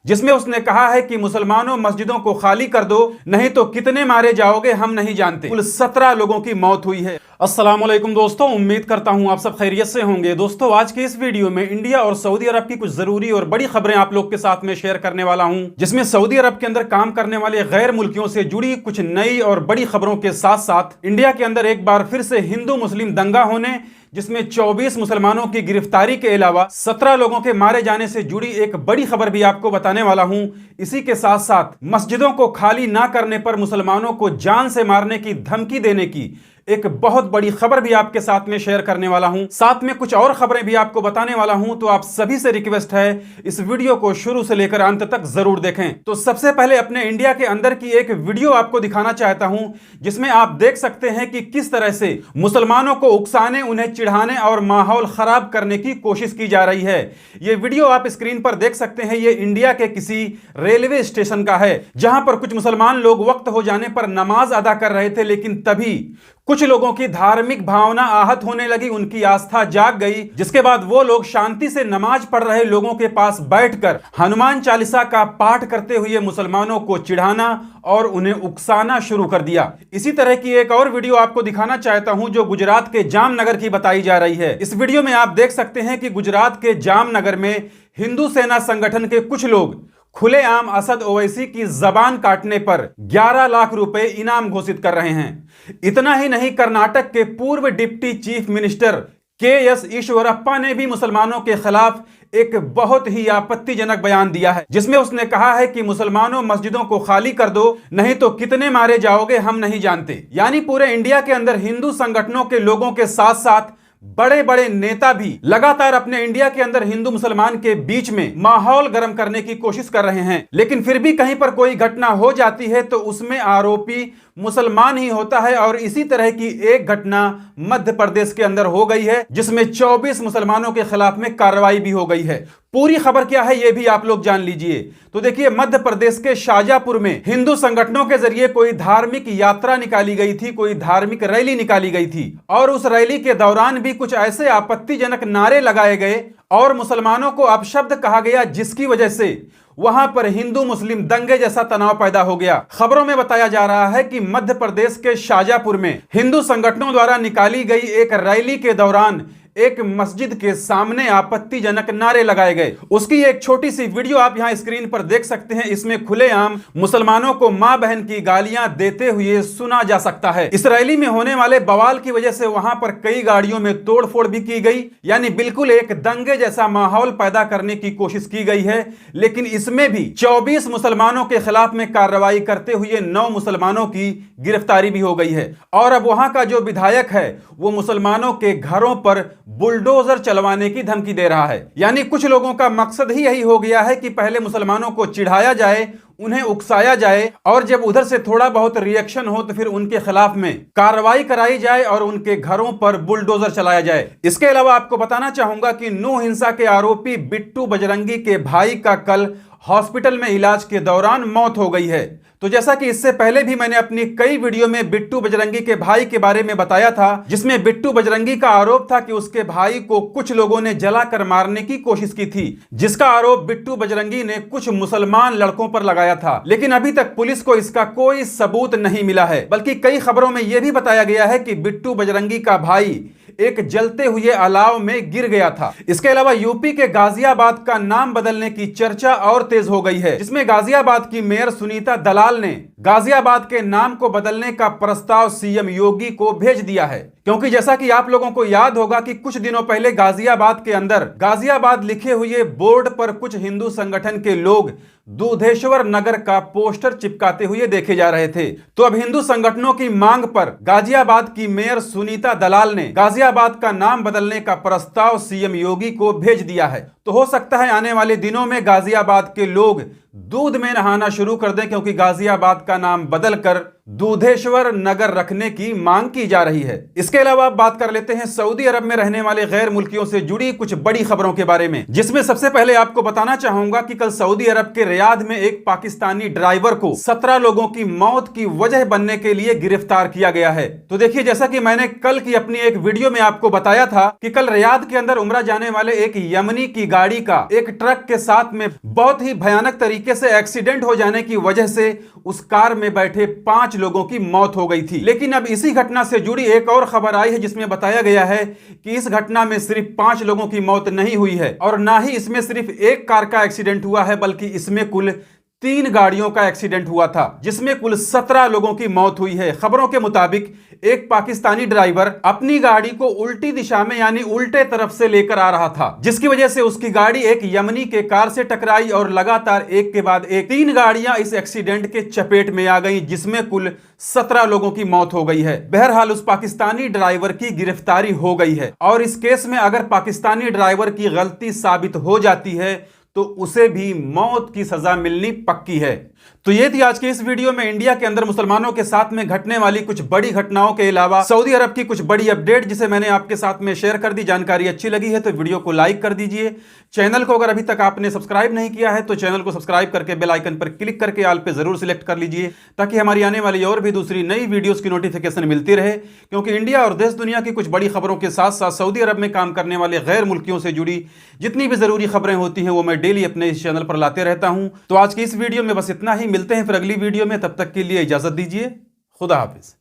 जिसमें उसने कहा है कि मुसलमानों मस्जिदों को खाली कर दो, नहीं तो कितने मारे जाओगे हम नहीं जानते। कुल 17 लोगों की मौत हुई है। अस्सलाम वालेकुम दोस्तों, उम्मीद करता हूं आप सब खैरियत से होंगे। दोस्तों, आज की इस वीडियो में इंडिया और सऊदी अरब की कुछ जरूरी और बड़ी खबरें आप लोग के साथ में शेयर करने वाला हूं, जिसमें सऊदी अरब के अंदर काम करने वाले गैर मुल्कियों से जुड़ी कुछ नई और बड़ी खबरों के साथ साथ इंडिया के अंदर एक बार फिर से हिंदू मुस्लिम दंगा होने, जिसमें 24 मुसलमानों की गिरफ्तारी के अलावा 17 लोगों के मारे जाने से जुड़ी एक बड़ी खबर भी आपको बताने वाला हूं। इसी के साथ साथ मस्जिदों को खाली ना करने पर मुसलमानों को जान से मारने की धमकी देने की एक बहुत बड़ी खबर भी आपके साथ में शेयर करने वाला हूं। साथ में कुछ और खबरें भी आपको बताने वाला हूं, तो आप सभी से रिक्वेस्ट है इस वीडियो को शुरू से लेकर अंत तक जरूर देखें। तो सबसे पहले अपने इंडिया के अंदर की एक वीडियो आपको दिखाना चाहता हूं, जिसमें आप देख सकते हैं कि किस तरह से मुसलमानों को उकसाने, उन्हें चिढ़ाने और माहौल खराब करने की कोशिश की जा रही है। यह वीडियो आप स्क्रीन पर देख सकते हैं। यह इंडिया के किसी रेलवे स्टेशन का है, जहां पर कुछ मुसलमान लोग वक्त हो जाने पर नमाज अदा कर रहे थे, लेकिन तभी कुछ लोगों की धार्मिक भावना आहत होने लगी, उनकी आस्था जाग गई, जिसके बाद वो लोग शांति से नमाज पढ़ रहे लोगों के पास बैठकर हनुमान चालीसा का पाठ करते हुए मुसलमानों को चिढ़ाना और उन्हें उकसाना शुरू कर दिया। इसी तरह की एक और वीडियो आपको दिखाना चाहता हूं, जो गुजरात के जामनगर की बताई जा रही है। इस वीडियो में आप देख सकते हैं कि गुजरात के जामनगर में हिंदू सेना संगठन के कुछ लोग खुलेआम असद ओवैसी की जबान काटने पर 11 लाख रुपए इनाम घोषित कर रहे हैं। इतना ही नहीं, कर्नाटक के पूर्व deputy chief minister KS. Eshwarappa ने भी मुसलमानों के खिलाफ एक बहुत ही आपत्तिजनक बयान दिया है, जिसमें उसने कहा है कि मुसलमानों मस्जिदों को खाली कर दो, नहीं तो कितने मारे जाओगे हम नहीं जानते। यानी पूरे इंडिया के अंदर हिंदू संगठनों के लोगों के साथ साथ बड़े बड़े नेता भी लगातार अपने इंडिया के अंदर हिंदू मुसलमान के बीच में माहौल गर्म करने की कोशिश कर रहे हैं। लेकिन फिर भी कहीं पर कोई घटना हो जाती है तो उसमें आरोपी मुसलमान ही होता है। और इसी तरह की एक घटना मध्य प्रदेश के अंदर हो गई है, जिसमें 24 मुसलमानों के खिलाफ में कार्रवाई भी हो गई है। पूरी खबर क्या है यह भी आप लोग जान लीजिए। तो देखिए, मध्य प्रदेश के शाजापुर में हिंदू संगठनों के जरिए कोई धार्मिक यात्रा निकाली गई थी, कोई धार्मिक रैली निकाली गई थी, और उस रैली के दौरान भी कुछ ऐसे आपत्तिजनक नारे लगाए गए और मुसलमानों को अपशब्द कहा गया, जिसकी वजह से वहां पर हिंदू मुस्लिम दंगे जैसा तनाव पैदा हो गया। खबरों में बताया जा रहा है कि मध्य प्रदेश के शाजापुर में हिंदू संगठनों द्वारा निकाली गई एक रैली के दौरान एक मस्जिद के सामने आपत्तिजनक नारे लगाए गए। उसकी एक छोटी सी वीडियो आप यहां स्क्रीन पर देख सकते हैं। इसमें खुलेआम मुसलमानों को मां बहन की गालियां देते हुए सुना जा सकता है। इस रैली में होने वाले बवाल की वजह से वहां पर कई गाड़ियों में तोड़फोड़ भी की गई, यानी बिल्कुल एक दंगे जैसा माहौल पैदा करने की कोशिश की गई है। लेकिन इसमें भी 24 मुसलमानों के खिलाफ में कार्रवाई करते हुए 9 मुसलमानों की गिरफ्तारी भी हो गई है। और अब वहां का जो विधायक है वो मुसलमानों के घरों पर बुलडोजर चलवाने की धमकी दे रहा है। यानी कुछ लोगों का मकसद ही यही हो गया है कि पहले मुसलमानों को चिढ़ाया जाए, उन्हें उकसाया जाए, और जब उधर से थोड़ा बहुत रिएक्शन हो तो फिर उनके खिलाफ में कार्रवाई कराई जाए और उनके घरों पर बुलडोजर चलाया जाए। इसके अलावा आपको बताना चाहूंगा कि नौ हिंसा के आरोपी बिट्टू बजरंगी के भाई का कल हॉस्पिटल में इलाज के दौरान मौत हो गई है। तो जैसा कि इससे पहले भी मैंने अपनी कई वीडियो में बिट्टू बजरंगी के भाई के बारे में बताया था, जिसमें बिट्टू बजरंगी का आरोप था कि उसके भाई को कुछ लोगों ने जलाकर मारने की कोशिश की थी, जिसका आरोप बिट्टू बजरंगी ने कुछ मुसलमान लड़कों पर लगाया था। लेकिन अभी तक पुलिस को इसका कोई सबूत नहीं मिला है, बल्कि कई खबरों में यह भी बताया गया है कि बिट्टू बजरंगी का भाई एक जलते हुए अलाव में गिर गया था। इसके अलावा यूपी के गाजियाबाद का नाम बदलने की चर्चा और तेज हो गई है, जिसमें गाजियाबाद की मेयर सुनीता दलाल ने गाजियाबाद के नाम को बदलने का प्रस्ताव सीएम योगी को भेज दिया है। क्योंकि जैसा कि आप लोगों को याद होगा कि कुछ दिनों पहले गाजियाबाद के अंदर गाजियाबाद लिखे हुए बोर्ड पर कुछ हिंदू संगठन के लोग दूधेश्वर नगर का पोस्टर चिपकाते हुए देखे जा रहे थे। तो अब हिंदू संगठनों की मांग पर गाजियाबाद की मेयर सुनीता दलाल ने गाजियाबाद का नाम बदलने का प्रस्ताव सीएम योगी को भेज दिया है। तो हो सकता है आने वाले दिनों में गाजियाबाद के लोग दूध में नहाना शुरू कर दें, क्योंकि गाजियाबाद का नाम बदलकर दूधेश्वर नगर रखने की मांग की जा रही है। इसके अलावा आप बात कर लेते हैं सऊदी अरब में रहने वाले गैर मुल्कियों से जुड़ी कुछ बड़ी खबरों के बारे में, जिसमें सबसे पहले आपको बताना चाहूंगा कि कल सऊदी अरब के रियाद में एक पाकिस्तानी ड्राइवर को 17 लोगों की मौत की वजह बनने के लिए गिरफ्तार किया गया है। तो देखिए, जैसा कि मैंने कल की अपनी एक वीडियो में आपको बताया था कि कल रियाद के अंदर उम्रा जाने वाले एक यमनी की गाड़ी का एक ट्रक के साथ में बहुत ही भयानक तरीके से एक्सीडेंट हो जाने की वजह से उस कार में बैठे 5 लोगों की मौत हो गई थी। लेकिन अब इसी घटना से जुड़ी एक और खबर आई है जिसमें बताया गया है कि इस घटना में सिर्फ 5 लोगों की मौत नहीं हुई है और ना ही इसमें सिर्फ एक कार का एक्सीडेंट हुआ है, बल्कि इसमें कुल 3 गाड़ियों का एक्सीडेंट हुआ था जिसमें कुल 17 लोगों की मौत हुई है। खबरों के मुताबिक एक पाकिस्तानी ड्राइवर अपनी गाड़ी को उल्टी दिशा में यानी उल्टे तरफ से लेकर आ रहा था, जिसकी वजह से उसकी गाड़ी एक यमनी के कार से टकराई और लगातार एक के बाद एक 3 गाड़ियां इस एक्सीडेंट के चपेट में आ गईं, जिसमें कुल 17 लोगों की मौत हो गई है। बहरहाल उस पाकिस्तानी ड्राइवर की गिरफ्तारी हो गई है और इस केस में अगर पाकिस्तानी ड्राइवर की गलती साबित हो जाती है तो उसे भी मौत की सजा मिलनी पक्की है। तो ये थी आज के इस वीडियो में इंडिया के अंदर मुसलमानों के साथ में घटने वाली कुछ बड़ी घटनाओं के अलावा सऊदी अरब की कुछ बड़ी अपडेट जिसे मैंने आपके साथ में शेयर कर दी। जानकारी अच्छी लगी है तो वीडियो को लाइक कर दीजिए। चैनल को अगर अभी तक आपने सब्सक्राइब नहीं किया है तो चैनल को सब्सक्राइब करके बेल आइकन पर क्लिक करके ऑल पे जरूर सिलेक्ट कर लीजिए ताकि हमारी आने वाली और भी दूसरी नई वीडियोस की नोटिफिकेशन मिलती रहे, क्योंकि इंडिया और देश दुनिया की कुछ बड़ी खबरों के साथ साथ सऊदी अरब में काम करने वाले गैर मुल्कियों से जुड़ी जितनी भी जरूरी खबरें होती हैं वो मैं डेली अपने इस चैनल पर लाते रहता हूं। तो आज की इस वीडियो में बस इतना ही, मिलते हैं फिर अगली वीडियो में, तब तक के लिए इजाजत दीजिए। खुदा हाफिज।